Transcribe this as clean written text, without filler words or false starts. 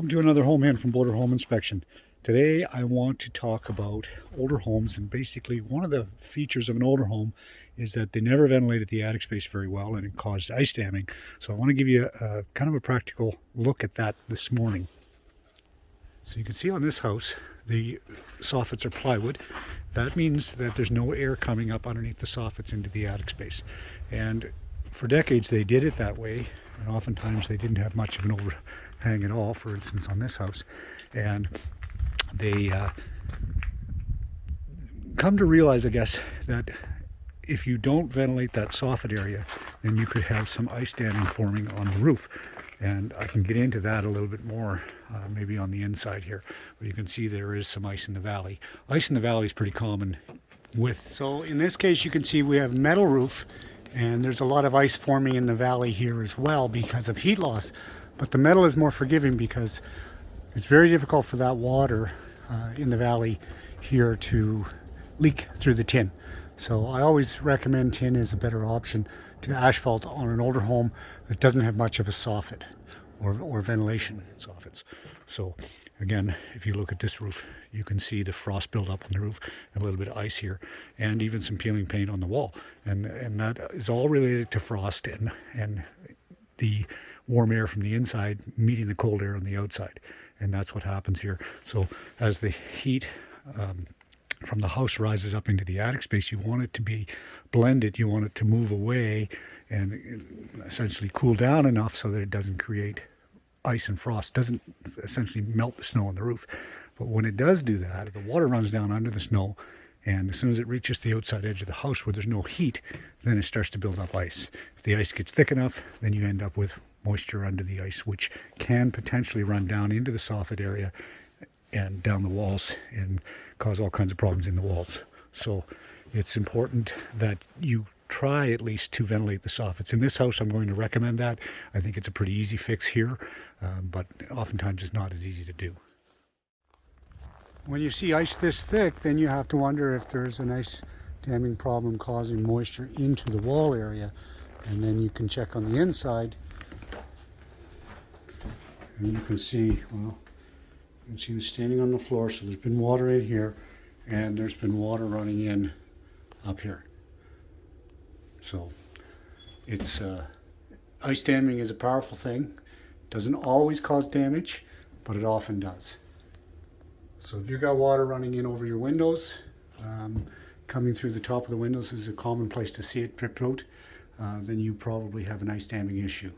Welcome to another home in from Boulder Home Inspection. Today I want to talk about older homes, and basically one of the features of an older home is that they never ventilated the attic space very well and it caused ice damming. So I want to give you a kind of a practical look at that this morning. So you can see on this house the soffits are plywood. That means that there's no air coming up underneath the soffits into the attic space. And for decades they did it that way, and oftentimes they didn't have much of an overhang at all, for instance on this house. And they come to realize, I guess, that if you don't ventilate that soffit area, then you could have some ice damming forming on the roof. And I can get into that a little bit more, maybe on the inside here, where you can see there is some ice in the valley. Ice in the valley is pretty common so in this case you can see we have metal roof, and there's a lot of ice forming in the valley here as well because of heat loss. But the metal is more forgiving because it's very difficult for that water in the valley here to leak through the tin. So I always recommend tin is a better option to asphalt on an older home that doesn't have much of a soffit or ventilation soffits. So again, if you look at this roof, you can see the frost buildup on the roof, a little bit of ice here, and even some peeling paint on the wall. And that is all related to frost and the warm air from the inside meeting the cold air on the outside. And that's what happens here. So as the heat from the house rises up into the attic space, you want it to be blended. You want it to move away and essentially cool down enough so that it doesn't create ice and frost, doesn't essentially melt the snow on the roof. But when it does do that, the water runs down under the snow, and as soon as it reaches the outside edge of the house where there's no heat, then it starts to build up ice. If the ice gets thick enough, then you end up with moisture under the ice, which can potentially run down into the soffit area and down the walls and cause all kinds of problems in the walls. So it's important that you try at least to ventilate the soffits. In this house, I'm going to recommend that. I think it's a pretty easy fix here, but oftentimes it's not as easy to do. When you see ice this thick, then you have to wonder if there's an ice damming problem causing moisture into the wall area. And then you can check on the inside, and you can see, well, you can see the staining on the floor. So there's been water in here, and there's been water running in up here. So it's ice damming is a powerful thing. Doesn't always cause damage, but it often does. So if you've got water running in over your windows, coming through the top of the windows is a common place to see it drip out, then you probably have an ice damming issue.